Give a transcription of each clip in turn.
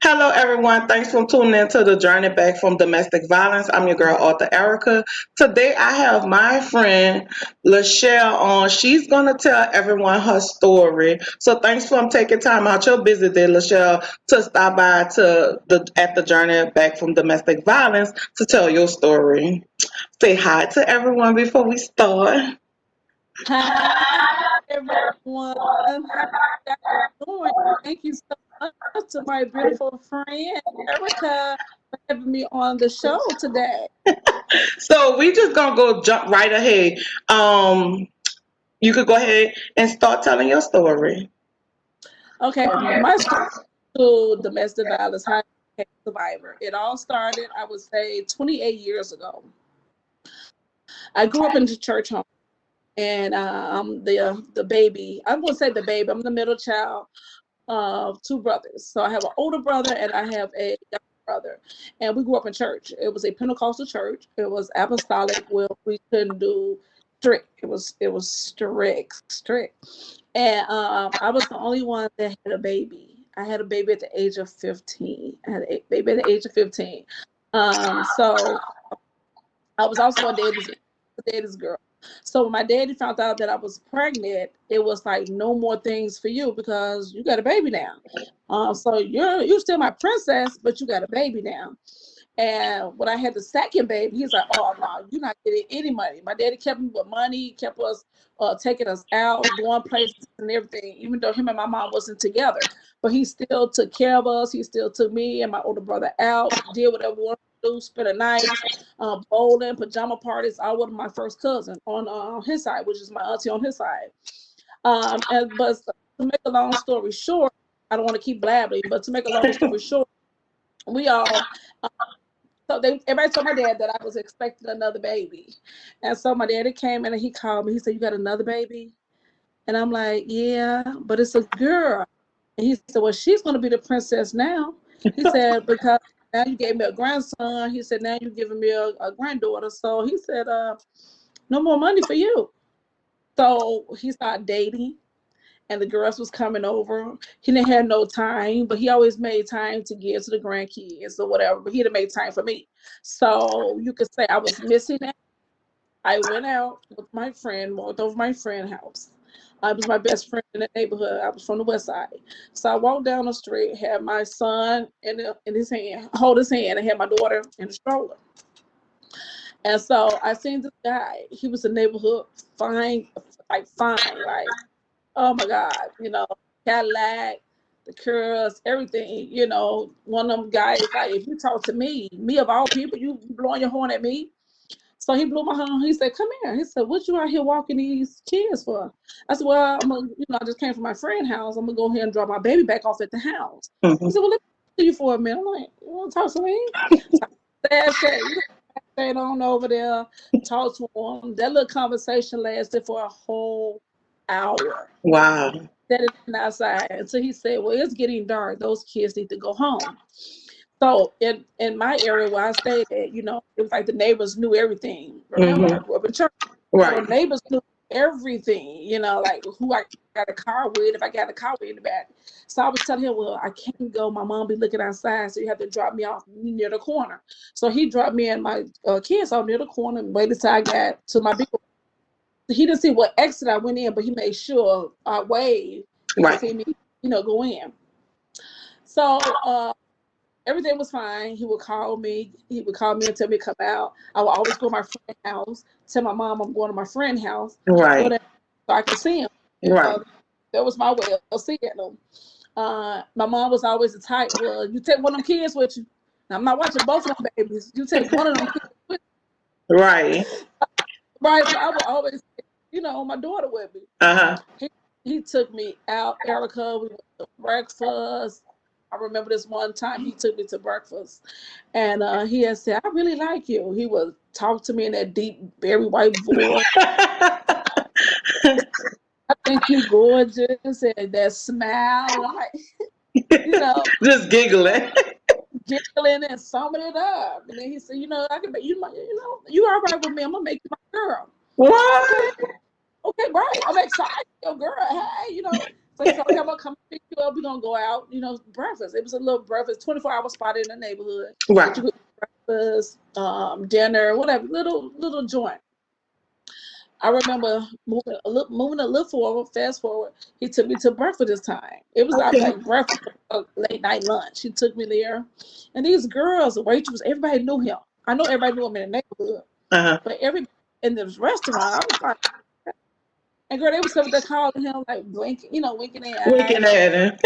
Hello, everyone. Thanks for tuning in to the journey back from domestic violence. I'm your girl, author Erica. Today, I have my friend Lachelle on. She's going to tell everyone her story. So, thanks for taking time out your busy day, Lachelle, to stop by at the journey back from domestic violence to tell your story. Say hi to everyone before we start. Hi, everyone. How you guys doing? Thank you so much to my beautiful friend Erica for having me on the show today. So, we just going to go jump right ahead. You could go ahead and start telling your story. Okay, my story to domestic violence, how I became a survivor. It all started, I would say, 28 years ago. I grew up in the church home, and I'm the baby. I wouldn't say the baby. I'm the middle child of two brothers. So I have an older brother and I have a younger brother. And we grew up in church. It was a Pentecostal church. It was apostolic where we couldn't do strict. It was strict. And I was the only one that had a baby. I had a baby at the age of 15. I had a baby at the age of 15. So I was also a daddy's girl. So when my daddy found out that I was pregnant, it was like no more things for you because you got a baby now. So you're still my princess, but you got a baby now. And when I had the second baby, he's like, "Oh no, you're not getting any money." My daddy kept me with money, kept us taking us out, going places and everything. Even though him and my mom wasn't together, but he still took care of us. He still took me and my older brother out, did whatever we wanted to do, spend the nights, bowling, pajama parties. I was my first cousin on his side, which is my auntie on his side. But to make a long story short, I don't want to keep blabbering, but to make a long story short, we all so everybody told my dad that I was expecting another baby. And so my daddy came in and he called me. He said, "You got another baby?" And I'm like, "Yeah, but it's a girl." And he said, "Well, she's going to be the princess now." He said, "Because now you gave me a grandson." He said, "Now you're giving me a granddaughter." So he said, "No more money for you." So he started dating and the girls was coming over. He didn't have no time, but he always made time to give to the grandkids or whatever. But he didn't make time for me. So you could say I was missing that. I went out with my friend, walked over my friend's house. I was my best friend in the neighborhood. I was from the west side. So I walked down the street, had my son in his hand, hold his hand, and had my daughter in the stroller. And so I seen this guy. He was a neighborhood fine, like oh my God, Cadillac, the curls, everything, one of them guys, like, if you talk to me of all people, you blowing your horn at me. So he blew my horn. He said, "Come here." He said, "What you out here walking these kids for?" I said, "Well, I just came from my friend's house. I'm gonna go ahead and drop my baby back off at the house." He Mhm. said, "Well, let me see you for a minute." I'm like, "You want to talk to me?" So I said, stayed on over there, talked to him. That little conversation lasted for a whole hour. Wow. Standing outside until he said, "Well, it's getting dark. Those kids need to go home." So in my area where I stayed at, it was like the neighbors knew everything. Remember, I Hmm. grew up in church, so Right. neighbors knew everything. Like who I got a car with, if I got a car with in the back. So I was telling him, "Well, I can't go. My mom be looking outside, so you have to drop me off near the corner." So he dropped me and my kids off near the corner and waited till I got to my big. He didn't see what exit I went in, but he made sure I waved. He could Right. see me, go in. So everything was fine. He would call me. He would call me and tell me to come out. I would always go to my friend's house, tell my mom I'm going to my friend's house, Right. whatever, so I could see him. Right. Uh, that was my way of seeing them. My mom was always the type, "Well, you take one of them kids with you." Now, I'm not watching both of them babies. You take one of them kids with Right. you. Right? So I would always, my daughter with me. Uh-huh. He he took me out, Erica. We went to breakfast. I remember this one time he took me to breakfast, and he had said, "I really like you." He would talk to me in that deep, very white voice. "I think you gorgeous," and that smile, and I'm like, you know, Just giggling. giggling and summing it up. And then he said, "I can make you my, you all right with me? I'm gonna make you my girl." What? Okay, okay, right. I'm excited, yo, girl. Hey, So he said, okay, I'm gonna come pick you up. We're gonna go out, breakfast. It was a little breakfast, 24-hour spot in the neighborhood that Right. you could breakfast, dinner, whatever, little joint. I remember moving a little forward, fast forward. He took me to breakfast this time. It was Okay. like breakfast, late night lunch. He took me there, and these girls, the waitress, everybody knew him. I know everybody knew him in the neighborhood, Uh-huh. but everybody in this restaurant, I was like, and girl, they was sitting there calling him like blinking, winking their Winking eyes, at him.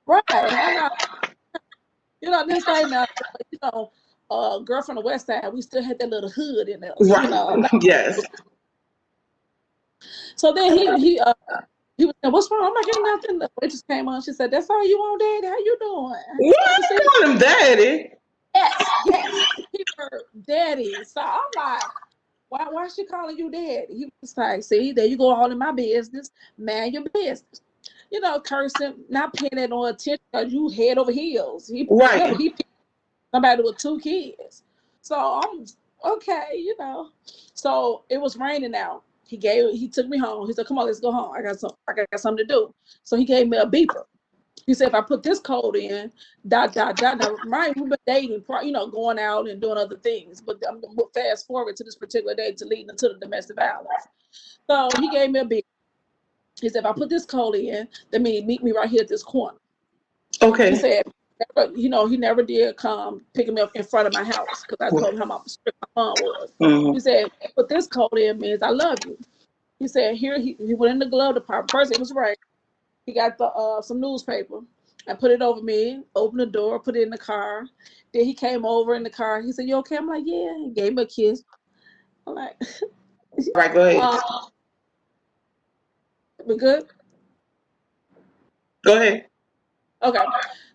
right? And I'm like, this thing now, girl from the West Side, we still had that little hood in us, Right. Yes. So then he was saying, "What's wrong?" I'm like, "Ain't nothing." The waitress came on. She said, "That's all you want, Daddy? How you doing? What? Let me see." Call him daddy. Yes. He heard Daddy. So I'm like, why is she calling you Daddy? He was like, "See, there you go, all in my business, man, your business." Cursing, not paying that no attention because you head over heels. Remember, Right. he picked somebody with 2 kids. So I'm okay. So it was raining out. He took me home. He said, "Come on, let's go home. I got something to do." So he gave me a beeper. He said, "If I put this code in, dot dot dot." Now, right, we've been dating, going out and doing other things, but I'm gonna fast forward to this particular day to lead into the domestic violence. So he gave me a beeper. He said, "If I put this code in, that means meet me right here at this corner." He Okay. said, he never did come pick me up in front of my house because I told him how strict my mom was. Mm-hmm. He said, "Put this code in means I love you." He said, here, he went in the glove department. First, it was right. He got some newspaper and put it over me, opened the door, put it in the car. Then he came over in the car. He said, "You okay?" I'm like, "Yeah." He gave me a kiss. I'm like, Right. Go ahead. um, we good? Go ahead. Okay.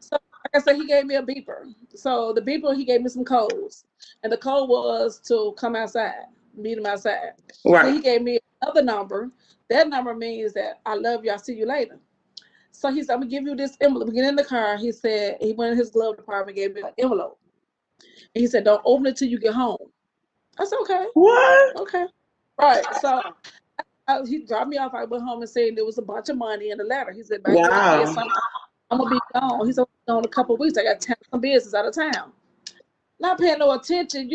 So, like I said, he gave me a beeper. So the beeper, he gave me some codes. And the code was to come outside, meet him outside. Then Right. he gave me another number. That number means that I love you, I'll see you later. So he said, "I'm gonna give you this envelope." Get in the car. He said he went in his glove department, gave me an envelope. And he said, "Don't open it till you get home." I said, "Okay, What? okay." Right. So he dropped me off. I went home and said there was a bunch of money in the letter. He said, "Baby, you have to get Wow. something. I'm gonna be gone." He said, "I'm gone a couple of weeks. I got some business out of town." Not paying no attention,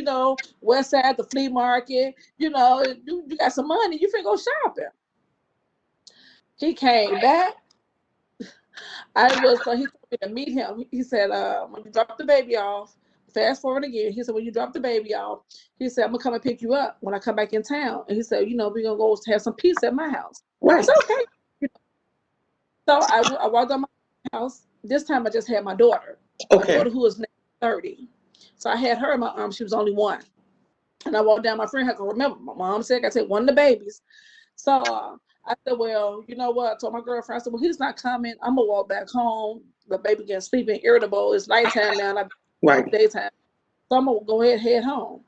West Side, the flea market, you got some money, you finna go shopping. He came back. He told me to meet him. He said, "When you drop the baby off," fast forward again. He said, "When you drop the baby off," he said, "I'm gonna come and pick you up when I come back in town." And he said, "We're gonna go have some pizza at my house." I Right. said, "Okay." So I walked on my house. This time I just had my daughter. My Okay. daughter who was 30. So I had her in my arms. She was only 1. And I walked down. My friend had to remember. My mom said, I said, one of the babies. So I said, "Well, you know what?" I told my girlfriend, I said, "Well, he's not coming. I'm going to walk back home. The baby getting sleeping, irritable. It's nighttime now, and I'm Right. daytime. So I'm going to go ahead and head home."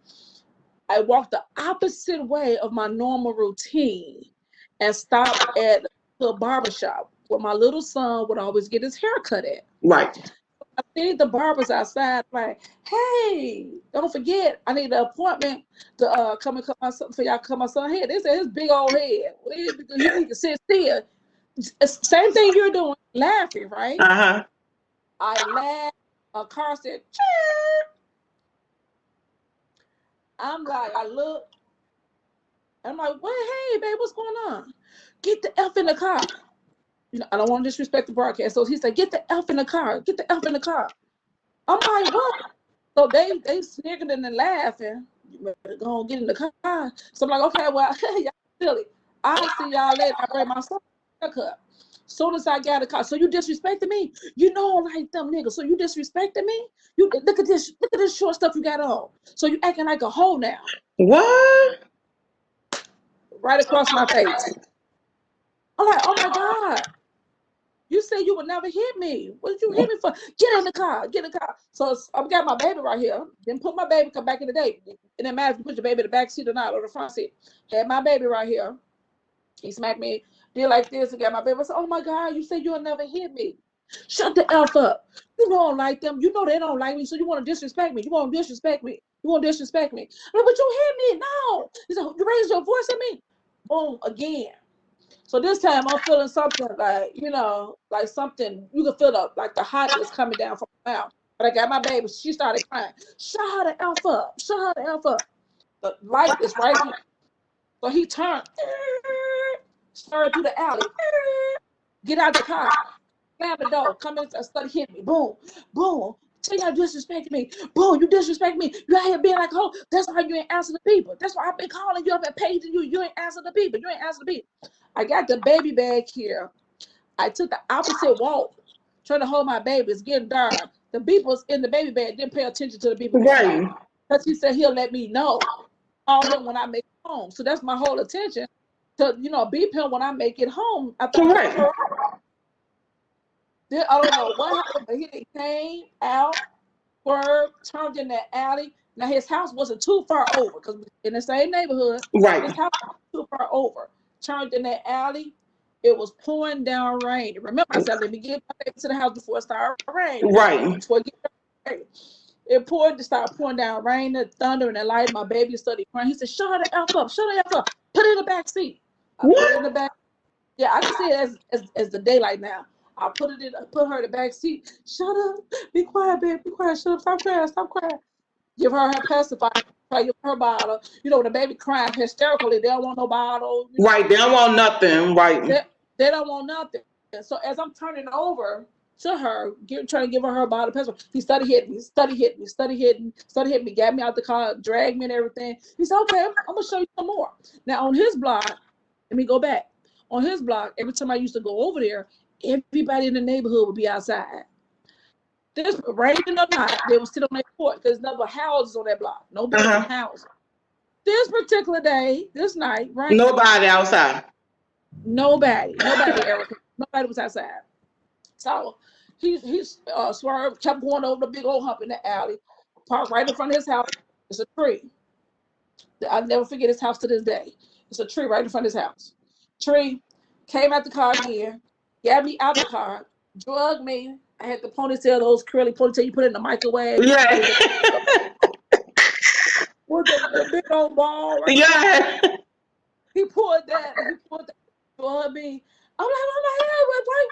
I walked the opposite way of my normal routine and stopped at the barbershop where my little son would always get his hair cut at. Right. I see the barbers outside, like, "Hey, don't forget, I need an appointment to come and cut my son for y'all cut my son's hair." They said his big old head. He need to sit still. Same thing you're doing, laughing, right? Uh-huh. I laughed. A car said, "Cheer." I'm like, I look. I'm like, "What? Hey, babe, what's going on? Get the F in the car." I don't want to disrespect the broadcast. So he said, "Get the F in the car. Get the F in the car." I'm like, "What?" So they sniggering and laughing. "You better go on, get in the car." So I'm like, "Okay, well, y'all silly. I'll see y'all later." I bring my son a haircut. Soon as I got a car, "So you disrespecting me? You know I like them niggas. So you disrespecting me? You look at this short stuff you got on. So you acting like a hoe now." What? Right across my face. I'm like, "Oh my God. You said you would never hit me. What did you hit me for? Get in the car. Get in the car." So I've got my baby right here. Didn't put my baby, come back in the day. It didn't matter if you put your baby in the back seat or not, or the front seat. Had my baby right here. He smacked me, did like this, and got my baby. I said, "Oh my God, you said you'll never hit me. Shut the F up. You know I don't like them. You know they don't like me, so you want to disrespect me. You want to disrespect me. You want to disrespect me." I'm like, "But you hit me. No." He said, "You raised your voice at me." Boom, again. So this time I'm feeling something like, like something, you can feel like the hotness coming down from my mouth. But I got my baby, she started crying. Shut her the F up. Shut her the F up. The light is right here. So he turned, started through the alley, get out the car, slam the door, come in and started hitting me. Boom, boom. Tell y'all disrespecting me. Boom, you disrespect me. You out here being like, oh, that's why you ain't answer the people. That's why I've been calling you. I've been paging you. You ain't answer the people. You ain't answer the people. I got the baby bag here. I took the opposite walk, trying to hold my baby. It's getting dark. The beepers in the baby bag didn't pay attention to the beeper no Right. more. Because he said he'll let me know. Call him when I make it home. So that's my whole attention to, beep him when I make it home after I drop Correct. her off. Then, I don't know what happened, but he came out, turned in that alley. Now his house wasn't too far over because in the same neighborhood. Right. His house wasn't too far over. Turned in that alley. It was pouring down rain. Remember, I said, let me get my baby to the house before it started raining. Right. Before it get rain. It started pouring down rain, the thunder, and the light. My baby started crying. He said, shut her the F up, shut her the F up. Put it in the back seat. I put it in the What? back. Yeah, I can see it as the daylight now. I put her in the back seat. Shut up. Be quiet, babe. Be quiet. Shut up. Stop crying. Stop crying. Give her pacifier. Try to give her bottle. When the baby crying hysterically, they don't want no bottle. Right. They don't want nothing. Right. They don't want nothing. So as I'm turning over to her, trying to give her bottle of pacifier, he started hitting me, got me out the car, dragged me and everything. He said, okay, I'm going to show you some more. Now on his block, let me go back. On his block, every time I used to go over there, everybody in the neighborhood would be outside. This raining or not, they would sit on their porch because there's never houses on that block. No building Uh-huh. houses. This particular day, this night, raining. Nobody outside. Nobody, Erica. Nobody was outside. So he's swerved, kept going over the big old hump in the alley, parked right in front of his house. It's a tree. I'll never forget his house to this day. It's a tree right in front of his house. Tree came out the car again, got me out the car, drugged me. I had the ponytail, those curly ponytail you put in the microwave with the Yeah. the big old ball right there. Yeah. He pulled that for me. I'm like, hey,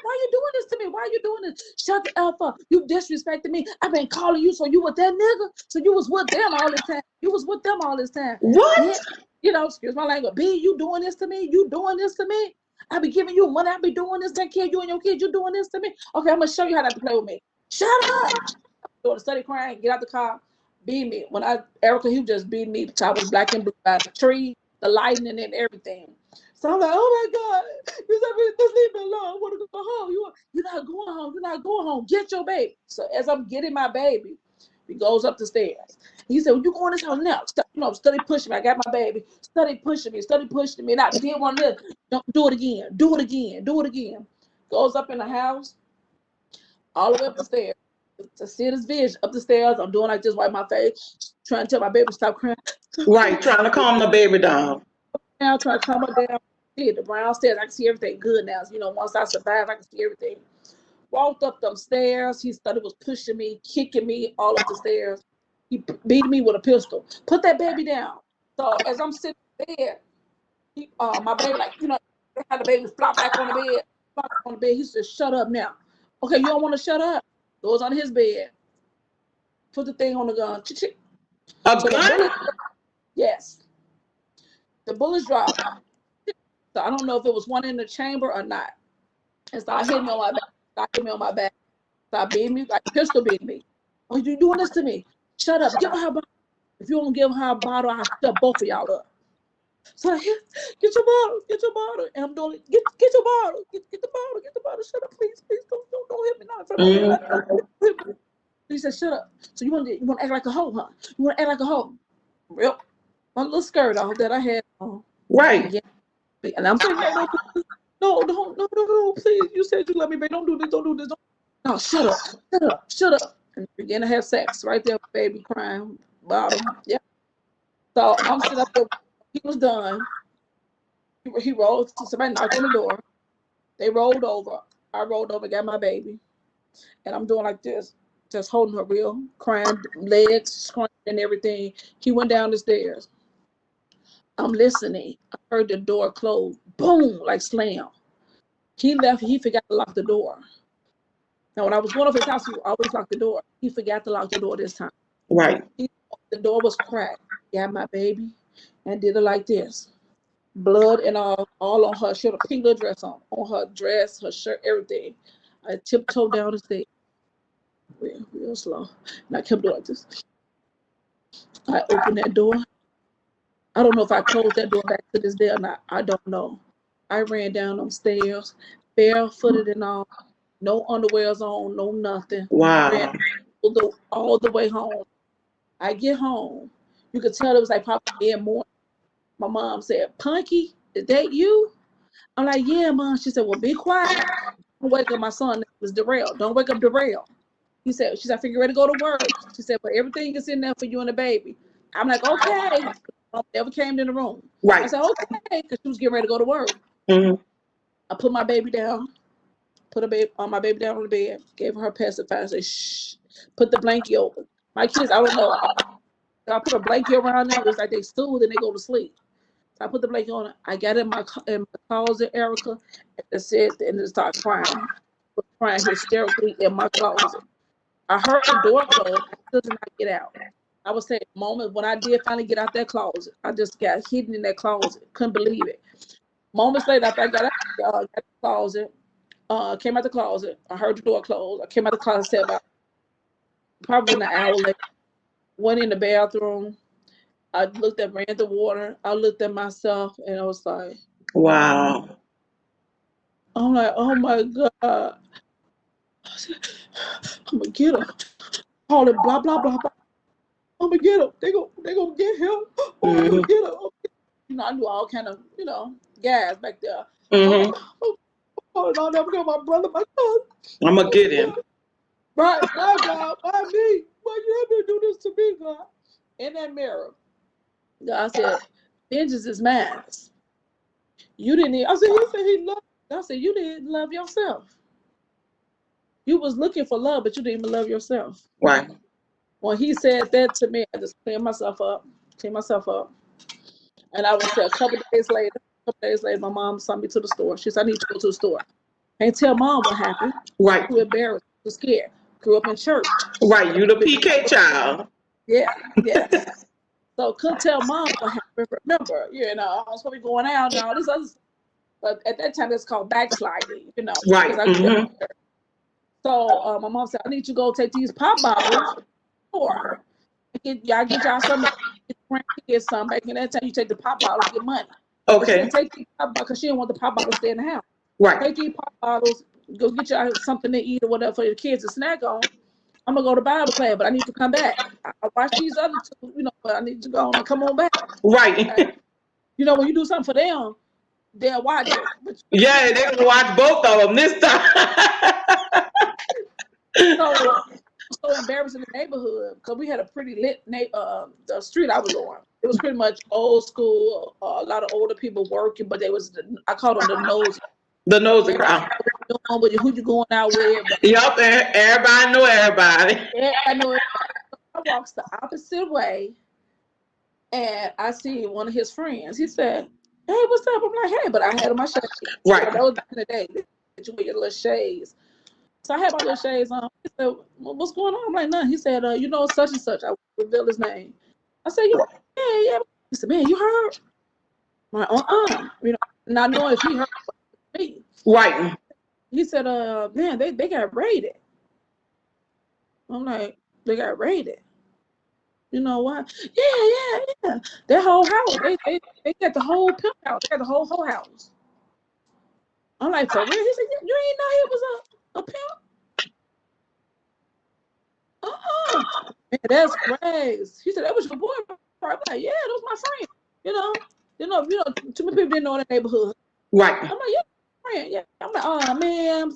why you doing this to me? Why are you doing this? Shut the F up. You disrespected me. I've been calling you, so you with that nigga? So you was with them all this time. You was with them all this time. Yeah. What? Excuse my language. B, you doing this to me? You doing this to me? I be giving you money. I be doing this, take care of you and your kids. You doing this to me? Okay, I'm gonna show you how not to play with me. Shut up. So study crying, get out the car, beat me. Erica, he just beat me. I was black and blue by the tree, the lightning and everything. So I'm like, oh my God, you said me, just leave me alone. I want to go home. You're not going home. You're not going home. Get your baby. So as I'm getting my baby, he goes up the stairs. He said, well, you go in this house now. Study pushing me. I got my baby. Study pushing me. And I did one of this. Don't do it again. Do it again. Do it again. Goes up in the house, all the way up the stairs. To see this vision up the stairs, I'm doing like this, wipe my face, trying to tell my baby to stop crying. Right. Trying to calm the baby down. Now trying to calm her down. See the brown stairs. I can see everything good now. So, once I survived, I can see everything. Walked up them stairs. He started was pushing me, kicking me all up the stairs. He beat me with a pistol. Put that baby down. So as I'm sitting there, my baby, how the baby flop back on the bed, He said, "Shut up now." Okay, you don't want to shut up. Goes on his bed. Put the thing on the gun. A So the gun? bullet, yes, the bullets dropped. So I don't know if it was one in the chamber or not. And started hitting me on my back. Started beating me, like pistol beating me. Oh, you doing this to me? Shut up. Give her bottle. If you don't give her a bottle, I'll shut both of y'all up. So I hit, get your bottle. And I'm doing get your bottle. Get the bottle. Shut up, please. Don't hit me now in front of my baby. Mm. He said, shut up. So you want to act like a hoe, huh? You want to act like a hoe? Yep. My little skirt off that I had on. Right. Again. And I'm saying, no, please. You said you love me, baby. Don't do this. No, shut up. And begin to have sex right there, baby crying, bottom. Yeah. So I'm sitting up there. He was done. He rolled. Somebody knocked on the door. They rolled over. I rolled over, got my baby. And I'm doing like this, just holding her real, crying, legs scrunching and everything. He went down the stairs. I'm listening. I heard the door close. Boom, like slam. He left. He forgot to lock the door. Now, when I was going over his house, he always locked the door. He forgot to lock the door this time. Right. The door was cracked. Got my baby and did it like this. Blood and all on her. She had a pink little dress on her dress, her shirt, everything. I tiptoed down the stairs, real slow, and I kept doing this. I opened that door. I don't know if I closed that door back to this day or not. I don't know. I ran down them stairs, barefooted and all, no underwears on, no nothing. Ran Wow. all the way home. I get home. You could tell it was like probably mid-morning. My mom said, Punky, is that you? I'm like, yeah, Mom. She said, well, be quiet. Don't wake up my son. It was Darrell. Don't wake up Darrell. She said, I figured ready to go to work. She said, but everything is in there for you and the baby. I'm like, okay. Mom never came in the room. I Right. said, okay, because she was getting ready to go to work. Mm-hmm. I put my baby down, my baby down on the bed, gave her pacifier, said, shh, put the blanket over. My kids, I don't know. I put a blanket around them. It's like they soothe and they go to sleep. So I put the blanket on it. I got in my closet, Erica, and I said, and then started crying. I was crying hysterically in my closet. I heard the door close. I still did not get out. I would say the moment when I did finally get out that closet, I just got hidden in that closet. Couldn't believe it. Moments later, after I got the closet, came out the closet. I heard the door close. I came out the closet, said about probably an hour later, went in the bathroom. I looked at, ran the water. I looked at myself, and I was like, Wow. I'm like, oh my God. I'm gonna get him. Call it blah blah blah blah. I'm gonna get him. They gonna get him. Oh, I'm gonna Mm-hmm. get him. You know, I knew all kind of, gas back there. I'm like, Mm-hmm. oh, I'll never get my brother, my son. I'm gonna get him. Right, my God, why me? Why you have to do this to me, God? In that mirror, God said, vengeance is mine. You didn't even, I said, he said he loved you. I said, you didn't love yourself. You was looking for love, but you didn't even love yourself. Right. When he said that to me, I just cleaned myself up. And I would say a couple days later, my mom sent me to the store. She said, I need to go to the store. Can't tell mom what happened. Right. Too embarrassed, too scared. Grew up in church. Right. You the PK child. Yeah, yes. So couldn't tell mom what happened. Remember, I was supposed to be going out and all this other stuff. But at that time, it's called backsliding, Right. because I grew up Mm-hmm. in church. So my mom said, I need you to go take these pop bottles or y'all get y'all some, get grandkids some. Back in that time, you take the pop bottles, get money. But she Okay. said, take these pop bottles, because she didn't want the pop bottles to stay in the house. Right. Take these pop bottles, go get y'all something to eat or whatever for your kids to snack on. I'm going to go to Bible class, but I need to come back. I watch these other two, but I need to go on and come on back. Right. When you do something for them, they'll watch it. But Yeah, they gonna watch both of them this time. so embarrassed in the neighborhood because we had a pretty lit the street I was on. It was pretty much old school. A lot of older people working, but I called them the nosy. The nosy Everybody crowd. know what you're doing with you, who you going out with. Yup, everybody know everybody. I know everybody. I walks the opposite way, and I see one of his friends. He said, "Hey, what's up?" I'm like, "Hey," but I had on my shades. Right. That was back in the day. That you wear your little shades. So I had my little shades on. He said, well, what's going on? I'm like, nothing. He said, such and such. I revealed his name. I said, yeah. He said, man, you heard? I'm like, not knowing if he heard me. Right. He said, man, they got raided. I'm like, they got raided. You know what? Yeah. That whole house. They got the whole pimp house. They got the whole house. I'm like, for real? He said, you ain't know he was a pimp? Man, that's crazy. She said, that was your boyfriend. I'm like, yeah, that was my friend. Too many people didn't know in the neighborhood. Right. I'm like, yeah, friend. Yeah. I'm like, oh man,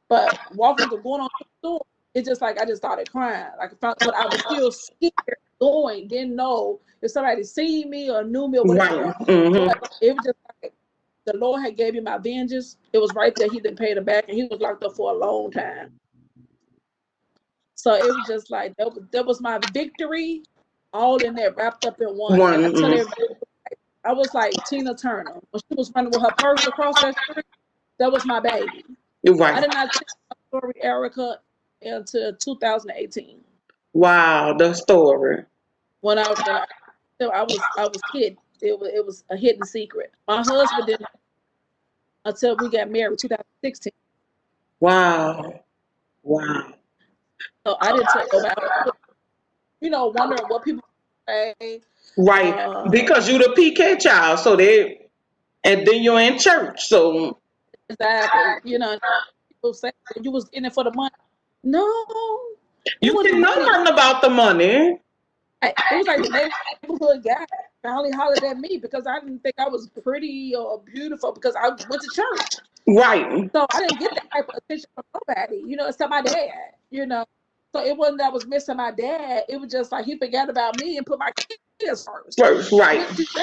but going on to the store, it's just like I just started crying. But I was still scared going, didn't know if somebody seen me or knew me or whatever. Right. Mm-hmm. But it was just like the Lord had gave me my vengeance. It was right there. He didn't pay it back, and he was locked up for a long time. So it was just like that was my victory, all in there wrapped up in one. One. And I tell Mm-hmm. everybody, I was like Tina Turner. When she was running with her purse across that street, that was my baby. You're I right. did not tell my story, Erica, until 2018. Wow, the story. When I was hidden. It was a hidden secret. My husband didn't until we got married 2016. Wow. Wow. So I didn't tell nobody. Wondering what people say. Right. Uh, Because you the PK child, so they and then you're in church. So exactly. People say that you was in it for the money. No, it you wasn't didn't the know money. nothing about the money. It was like the neighborhood guy finally hollered at me because I didn't think I was pretty or beautiful because I went to church. Right. So I didn't get that type of attention from nobody, except my dad. So it wasn't that I was missing my dad. It was just like he forgot about me and put my kids first, First, right. which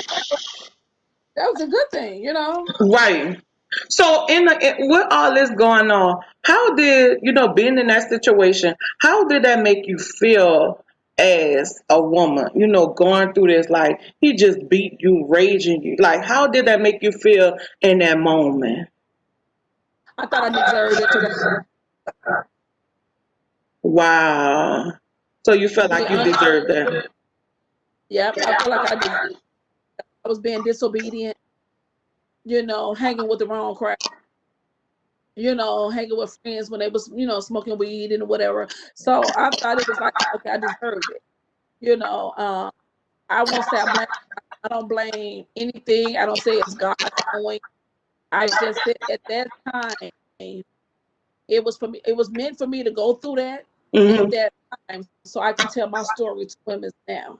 that was a good thing. Right. So with all this going on, how did being in that situation? How did that make you feel as a woman? Going through this, like he just beat you, raging you. Like, how did that make you feel in that moment? I thought I deserved it because Wow. So you felt to be like you honest, deserved that. yeah, I feel like I was being disobedient, hanging with the wrong crowd, hanging with friends when they was, smoking weed and whatever. So I thought it was like, okay, I deserved it. You know, um, I won't say I don't blame anything. I don't say it's God doing. I just said at that time, it was for me. It was meant for me to go through that at Hmm. that time, so I can tell my story to women now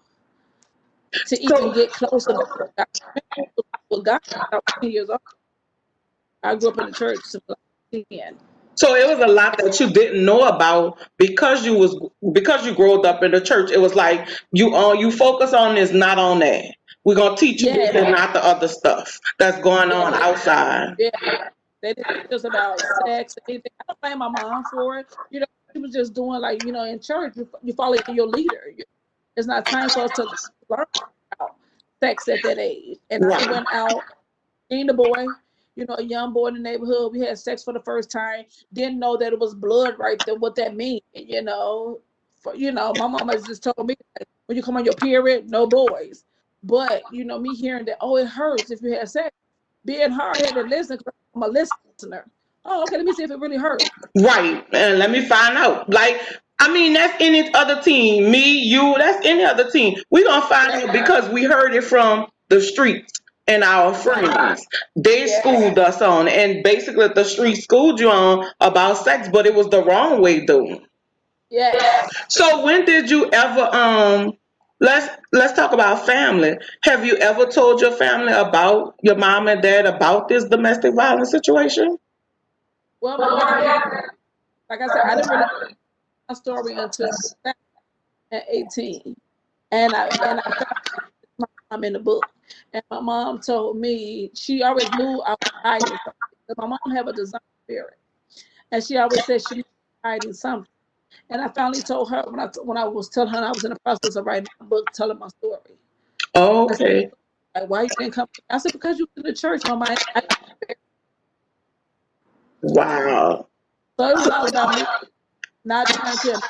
to even So, get closer to God. With God, I was 10 years old. I grew up in the church since I was 10. so it was a lot that you didn't know about because you growed up in the church. It was like you focus on this, not on that. We're gonna teach you this Yeah, and not the other stuff that's going yeah, on outside. yeah. They didn't teach us about sex or anything. I don't blame my mom for it. She was just doing like, in church, you follow your leader. It's not time for us to learn about sex at that age. And I Right. went out, seen the boy, a young boy in the neighborhood. We had sex for the first time. Didn't know that it was blood right there, what that means. My mama just told me like, when you come on your period, no boys. But me hearing that, oh, it hurts if you have sex, being hard headed, listen, 'cause I'm a listener. Oh, okay, let me see if it really hurts. Right. And let me find out. Like, I mean, that's any other team. Me, you, that's any other team. We're going to find Yeah, out because we heard it from the streets and our right. friends. They Yes. schooled us on. And basically, the street schooled you on about sex, but it was the wrong way, though. Yes. So when did you ever let's talk about family. Have you ever told your family about your mom and dad about this domestic violence situation? Well, my daddy, like I said, I didn't really tell my story until 2018. And I found my mom in the book. And my mom told me she always knew I was hiding something. My mom had a design spirit. And she always said she was hiding something. And I finally told her when I was telling her I was in the process of writing a book telling my story. I said, Okay. like, why you didn't come? I said, because you was in the church, Mama. Wow. So it was all about me not trying to embarrass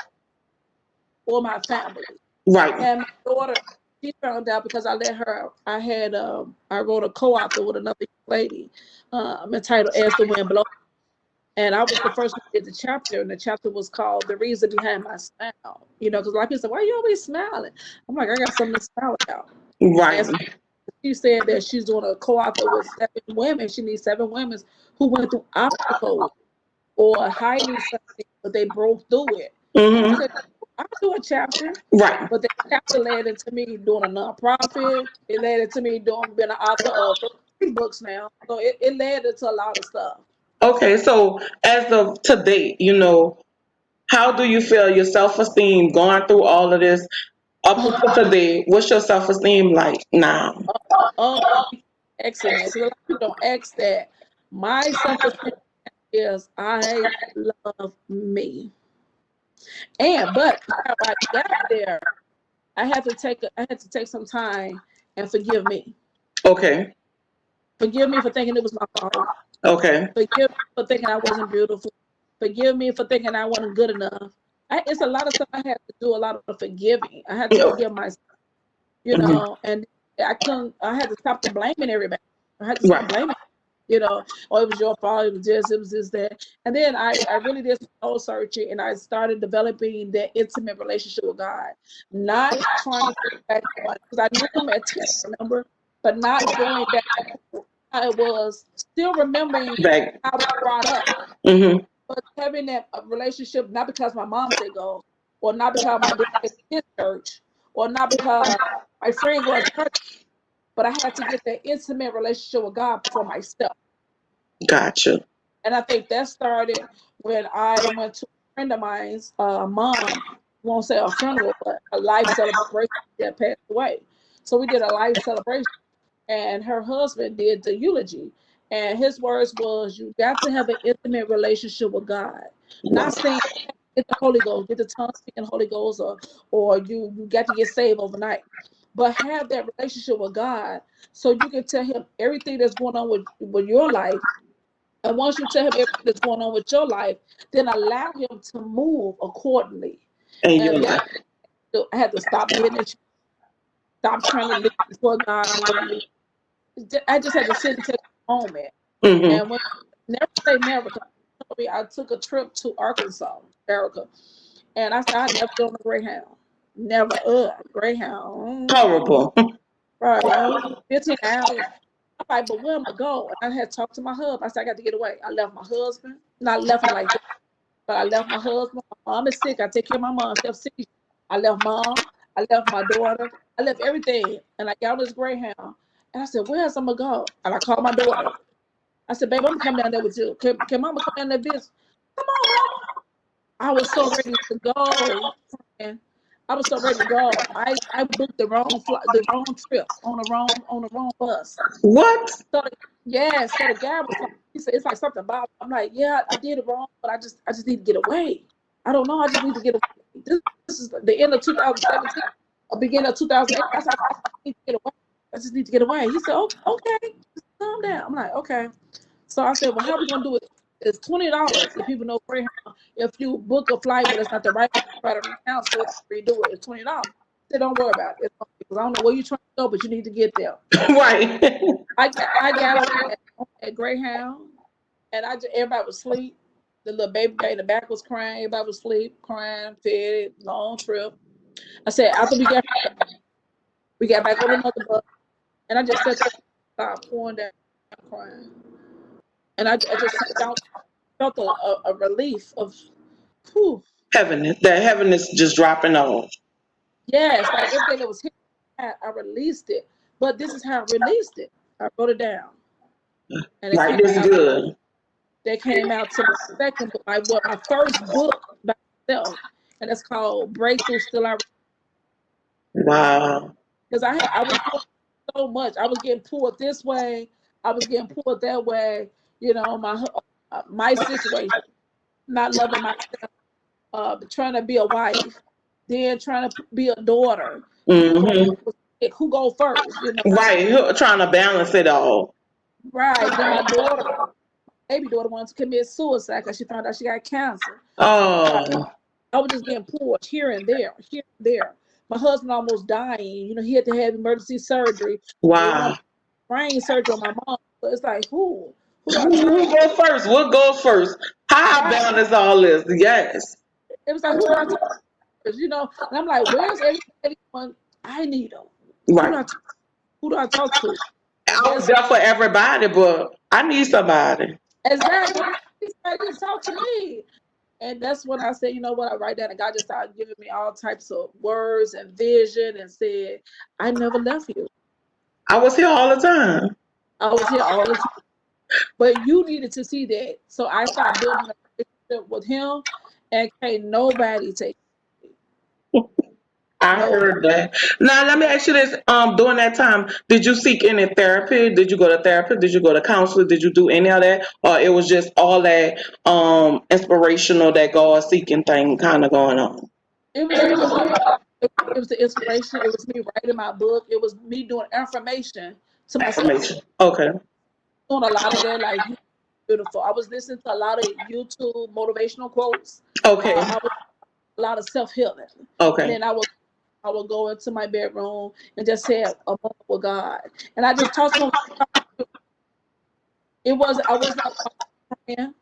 or my family. Right. And my daughter, she found out because I let her. I wrote a co-author with another lady, entitled "As the Wind Blows," and I was the first one to get the chapter, and the chapter was called "The Reason Behind My Smile." Because a lot of people say, "Why are you always smiling?" I'm like, I got something to smile about. And Right. so she said that she's doing a co-author with 7 women. She needs 7 women who went through obstacles or hiding something, but they broke through it. I Hmm. said, I'll do a chapter. Right. But the chapter led into me doing a nonprofit. It led into me being an author of 3 books now. So it led into a lot of stuff. Okay, so as of today, how do you feel your self esteem going through all of this up until today? What's your self esteem like now? Oh, excellent. Because a lot of people don't ask that. My self-esteem is I love me. But how I got there, I had to take some time and forgive me. Okay. Forgive me for thinking it was my fault. Okay. Forgive me for thinking I wasn't beautiful. Forgive me for thinking I wasn't good enough. It's a lot of stuff I had to do, a lot of forgiving. I had to forgive myself, Mm-hmm. and I had to stop the blaming everybody. I had to stop Right. blaming, oh, it was your fault, it was this, that. And then I really did some soul searching, and I started developing that intimate relationship with God, not trying to get back on, because I knew him at 10, remember, but not going back to how it was, still remembering Back. how I was brought up, Mm-hmm. but having that relationship, not because my mom said go, or not because my dad said his church, or not because my friend goes to her, but I had to get that intimate relationship with God for myself. Gotcha. And I think that started when I went to a friend of mine's mom, won't say a funeral, but a life celebration that passed away. So we did a life celebration, and her husband did the eulogy. And his words was, "You got to have an intimate relationship with God." Wow. Not saying get the Holy Ghost, get the tongue speaking Holy Ghost, or you got to get saved overnight, but have that relationship with God so you can tell him everything that's going on with your life. And once you tell him everything that's going on with your life, then allow him to move accordingly. And you're And then like, I had to stop getting it, stop trying to live before God only. I just had to sit and take a moment. mm-hmm. And when never say never, because I took a trip to Arkansas, Erica, and I said I'd never go on a Greyhound. Never, Greyhound. Horrible. Right, 15 hours. I'm like, but where am I go? And I had talked to my husband. I said, I got to get away. I left my husband. Not left him like that, but I left my husband. My mom is sick. I take care of my mom. She have seizures. I left mom. I left my daughter. I left everything. And I got on this Greyhound. And I said, where else I'm going to go? And I called my daughter. I said, babe, I'm going to come down there with you. Can mama come down there visit? Come on, mama. I was so ready to go, friend. I was so ready to go. I booked the wrong trip on the wrong bus. What? So yes, so the guy was like, he said it's like something about. I'm like, yeah, I did it wrong, but I just need to get away. I don't know. I just need to get away. This is the end of 2017, or beginning of 2008. I said I need to get away. I just need to get away. He said, oh, okay, just calm down. I'm like, okay. So I said, well, how are we gonna do it? It's $20 if people know Greyhound. If you book a flight, but it's not the right try to cancel it, redo it. It's $20. Said, don't worry about it. Because I don't know where you're trying to go, but you need to get there. Right. I got on that Greyhound, and everybody was asleep. The little baby in the back was crying. Everybody was asleep, crying, fed, long trip. I said, after we got back on another bus, and I just sat there, started pouring down, crying, and I just felt a relief of, whew, Heaviness. That heaviness just dropping off. yes, like everything that was here, I released it. But this is how I released it. I wrote it down, and it Like came this out. good. That came out to my second book, my first book by myself, and it's called Breakthrough. Still, I Wow. because I was going so much. I was getting pulled this way. I was getting pulled that way. My situation, not loving myself, trying to be a wife, then trying to be a daughter. Then Mm-hmm. who go first? Right. Trying to balance it all. Right. Then my baby daughter, wanted to commit suicide because she found out she got cancer. Oh. I was just getting pulled here and there, here and there. My husband almost dying. He had to have emergency surgery. They want Wow. brain surgery on my mom. So it's like, who do I turn Who to? go first? What goes first? How I Right. balance all this? Yes. It was like, who do I turn to? And I'm like, where's everybody when I need them? Who do Right. I talk, who do I talk to? And I was guess there for everybody, but I need somebody. exactly, somebody to talk to me. And that's when I said, you know what, I write that, and God just started giving me all types of words and vision, and said, I never left you. I was here all the time. I was here all the time. But you needed to see that. So I started building a relationship with him, and can't nobody take I nobody. heard that. Now let me ask you this. During that time, did you seek any therapy? Did you go to therapy? Did you go to counselor? Did you do any of that? Or it was just all that inspirational, that God seeking thing kind of going on? It was all it was the inspiration. It was me writing my book. It was me doing affirmation to myself. Affirmation. Okay. Doing a lot of that, like you beautiful. I was listening to a lot of YouTube motivational quotes. Okay. I was a lot of self healing, and Okay. then I would go into my bedroom and just have a moment with God, and I just talked to him. It was I was not praying.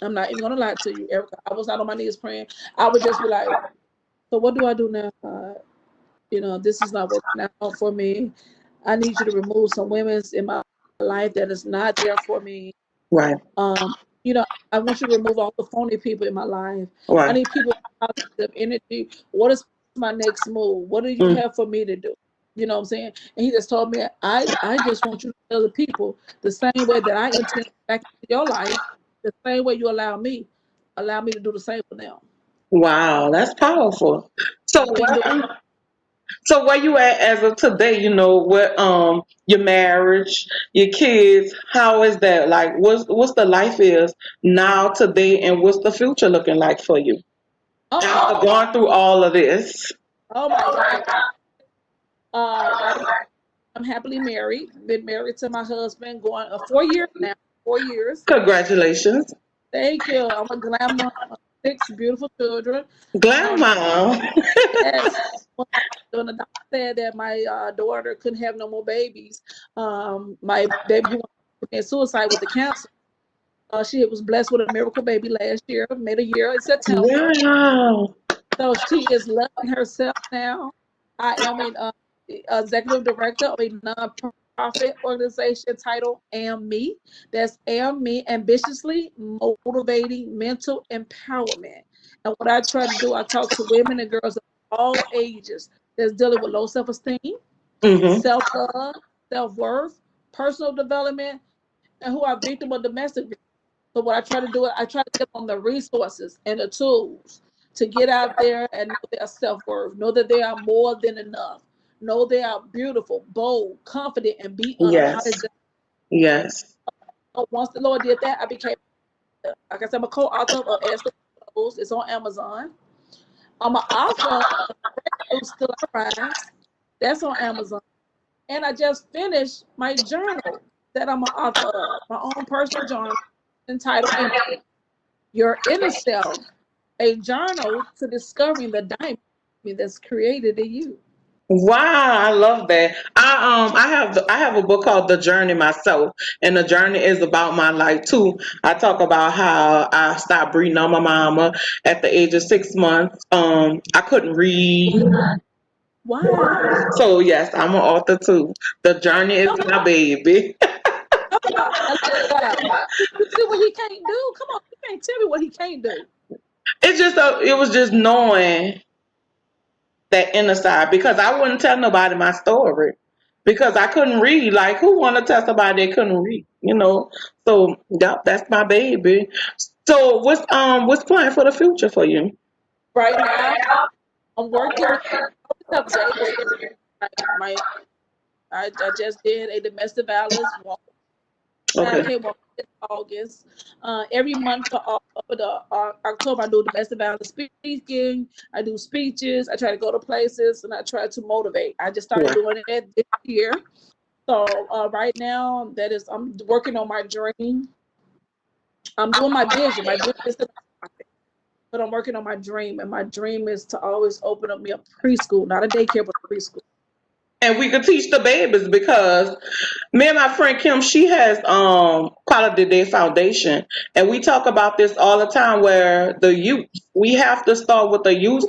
I'm not even gonna lie to you, Erica. I was not on my knees praying. I would just be like, so what do I do now, God? This is not working out for me. I need you to remove some women's in my life that is not there for me. Right. Um, I want you to remove all the phony people in my life. I Right. need people with positive energy. What is my next move? What do you Mm. have for me to do? You know what I'm saying? And he just told me, I just want you to tell the people the same way that I intend back into your life, the same way you allow me to do the same for them. Wow, that's powerful. So I've been doing. where you at as of today? What your marriage, your kids, how is that? Like what's the life is now today and what's the future looking like for you? Oh, After going through all of this. oh my God. Right now I'm happily married. Been married to my husband going 4 years now. 4 years. Congratulations. Thank you. I'm a glam mom of 6 beautiful children. Glad Um, mom. yes, when the doctor said that my daughter couldn't have no more babies, my baby who wanted to commit suicide with the cancer, she was blessed with a miracle baby last year, made a year in September. Wow. So she is loving herself now. I am an executive director of a nonprofit organization titled Am Me. That's Am Me, ambitiously motivating mental empowerment. And what I try to do, I talk to women and girls of all ages that's dealing with low self-esteem, Mm-hmm. self-love, self-worth, personal development, and who are victims of domestic violence. So what I try to do, I try to give them the resources and the tools to get out there and know their self-worth, know that they are more than enough, know they are beautiful, bold, confident, and be Yes. unapologetic. Yes. So once the Lord did that, I became, like I said, I'm a co-author of As the Goes. It's on Amazon. I'm an author of Still I Rise. That's on Amazon. And I just finished my journal that I'm an author of, my own personal journal entitled Your Inner Self, a journal to discovering the diamond that's created in you. Wow, I love that. I have a book called The Journey myself, and the journey is about my life too. I talk about how I stopped breathing on my mama at the age of 6 months. I couldn't read. Wow. So yes, I'm an author too. The journey is Come my baby. on. And wow. You see what he can't do? Come on. You can't tell me what he can't do. It was just knowing that inner side because I wouldn't tell nobody my story because I couldn't read. Like who want to tell somebody they couldn't read? So yep, that's my baby. So what's planned for the future for you? Right now, I'm working on up days. My I just did a domestic violence walk. I Okay. came up in August. Every month for the October, I do domestic violence speaking. I do speeches. I try to go to places and I try to motivate. I just started Right. doing it this year. So right now, that is, I'm working on my dream. I'm doing my vision. My vision is to, but I'm working on my dream, and my dream is to always open up me a preschool, not a daycare, but a preschool. And we could teach the babies because me and my friend Kim, she has Quality Day Foundation, and we talk about this all the time. Where the youth, we have to start with the youth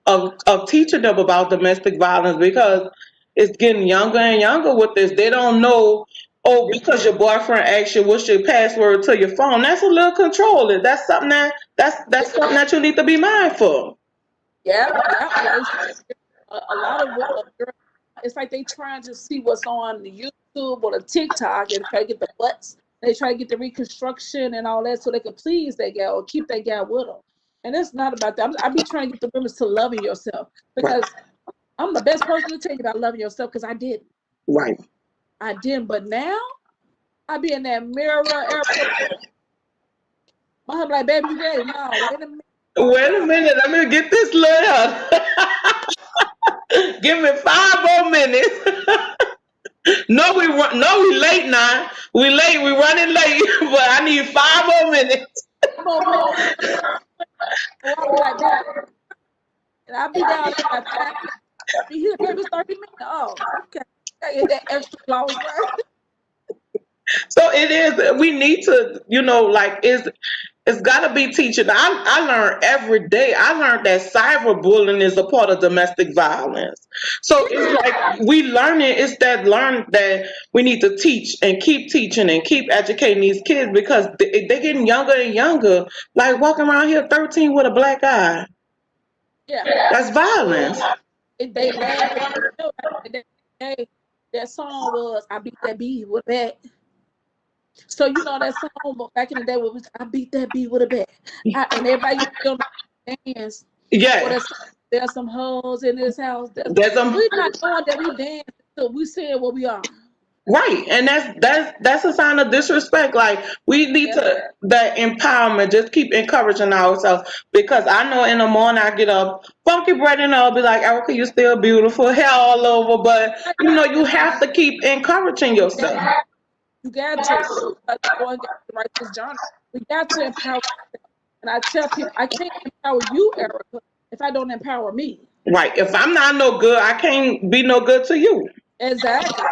of teaching them about domestic violence because it's getting younger and younger with this. They don't know. Oh, because your boyfriend asks you what's your password to your phone, that's a little controlling. That's something that's something that you need to be mindful. Yeah, yeah. A lot of girls, it's like they trying to see what's on the YouTube or the TikTok and try to get the butts. They try to get the reconstruction and all that so they can please that guy or keep that guy with them. And it's not about that. I be trying to get the women to loving yourself Right, because I'm the best person to tell you about loving yourself because I didn't. right. I didn't. But now I be in that mirror. My husband like, baby, you ready? No, wait a minute. Wait a No. minute, let me get this lawyer. Give me 5 more minutes. No, we late now. We late. We running late. But I need 5 more minutes. more minutes. Or I'll be like, babe, and I'll be down there by 5 minutes. Be here, baby, it's 30 minutes. Oh, okay. I get that extra applause, right? So it is. We need to, like it's got to be teaching. I learn every day. I learned that cyberbullying is a part of domestic violence. So it's Yeah, like we learn it. It's that learn that we need to teach and keep teaching and keep educating these kids because they're getting younger and younger. Like walking around here 13 with a black eye. yeah. That's violence. They laugh at you know, they, that song was I beat that bee with a bat. So you know that song back in the day was I beat that bee with a bat. And everybody used to be on the dance. Or Yeah. there's some hoes in this house. There's a We not knowing that we dance until we saying what we are. Right, and that's a sign of disrespect. Like we need Yeah. to that empowerment. Just keep encouraging ourselves because I know in the morning I get up, funky bread, and I'll be like, Erica, you still beautiful, hair all over. But you have to keep encouraging Yeah, yourself. you got to. Go and write this journal. We got to empower. And I tell people, I can't empower you, Erica, if I don't empower me. Right. If I'm not no good, I can't be no good to you. Exactly.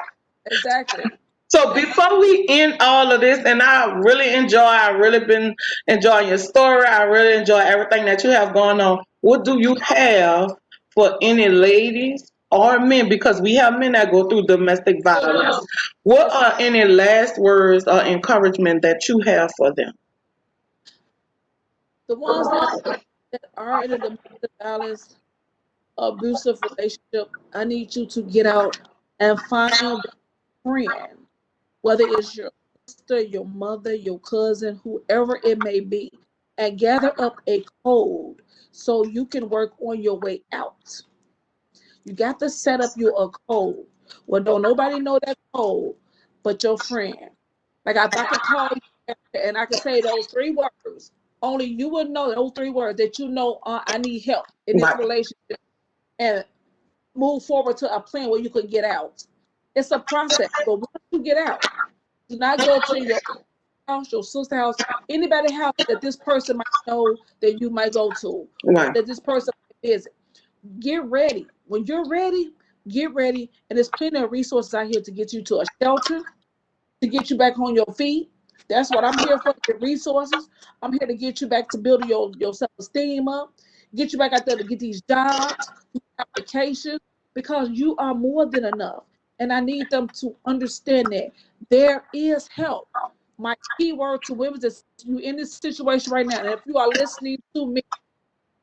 Exactly. So And before we end all of this, and I really been enjoying your story. I really enjoy everything that you have going on. What do you have for any ladies or men? Because we have men that go through domestic violence. What yes, are any last words or encouragement that you have for them? the ones that are in a domestic violence, abusive relationship, I need you to get out and find a friend, whether it's your sister, your mother, your cousin, whoever it may be, and gather up a code so you can work on your way out. You got to set up you a code. Well, don't nobody know that code but your friend. Like if I could call you and I could say those 3 words, only you would know those 3 words that you know I need help in this Right. relationship and move forward to a plan where you can get out. It's a process, but once you get out, do not go to your house, your sister's house, anybody house that this person might know that you might go to, or Right. that this person might visit. Get ready. When you're ready, get ready. And there's plenty of resources out here to get you to a shelter, to get you back on your feet. That's what I'm here for, the resources. I'm here to get you back to building your self-esteem up, get you back out there to get these jobs, applications, because you are more than enough. And I need them to understand that there is help. My key word to women is you in this situation right now. And if you are listening to me,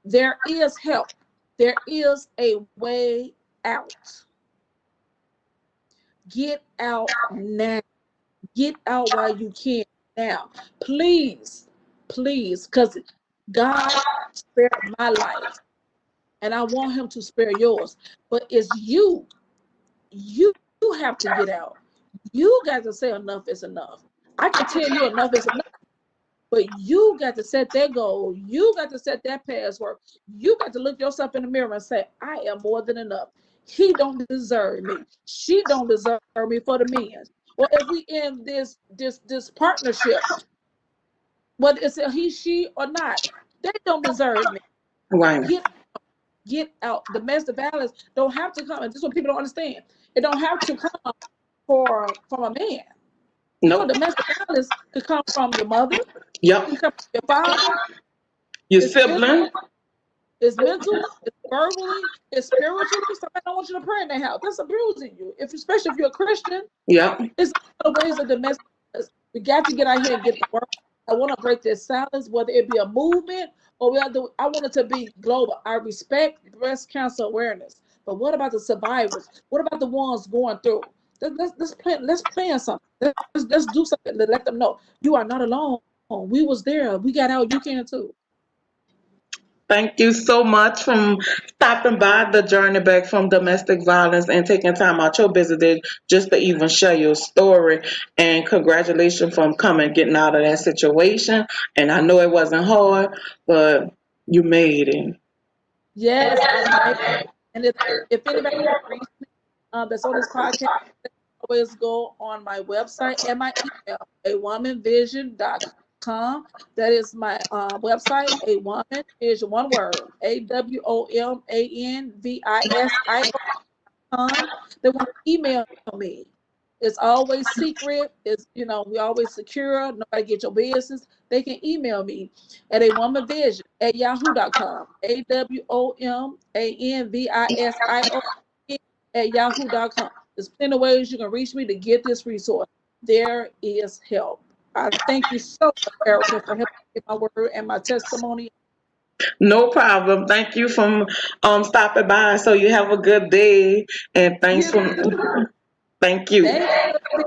there is help. There is a way out. Get out now. Get out while you can now. Please, please, because God spared my life and I want him to spare yours. But it's you. You have to get out. You got to say enough is enough. I can tell you enough is enough. But you got to set that goal. You got to set that password. You got to look yourself in the mirror and say, I am more than enough. He don't deserve me. She don't deserve me for the men. Or if we in this partnership, whether it's a he, she, or not, they don't deserve me. Right. Get get out. Domestic violence don't have to come, and this is what people don't understand. It don't have to come from a man. No, Nope. domestic violence could come from your mother, Yep. it could come from your father, Your it's physical, sibling. it's mental, it's verbally, it's spiritually. Somebody don't want you to pray in their house. That's abusing you. Especially if you're a Christian, Yep. it's a lot of ways of domestic violence. We got to get out here and get the word. I want to break this silence, whether it be a movement or whether I want it to be global. I respect breast cancer awareness, but what about the survivors? What about the ones going through? Let's plan something. Let's do something to let them know you are not alone. We was there. We got out. You can too. Thank you so much for stopping by the journey back from domestic violence and taking time out your busy day just to even share your story. And congratulations from coming, getting out of that situation. And I know it wasn't hard, but you made it. Yes, I made. And if anybody reads me, that's on this podcast, always go on my website and my email, awomanvision.com. That is my website, a woman vision, one word, AWOMANVISIO. They want to email me. It's always secret. It's, we always secure. Nobody get your business. They can email me at a woman vision at yahoo.com. AWOMANVISIO at yahoo.com. There's plenty of ways you can reach me to get this resource. There is help. I thank you so much, Erica, for helping me get my word and my testimony. No problem. Thank you for stopping by. So you have a good day, and thanks You for too. thank you. Thank you.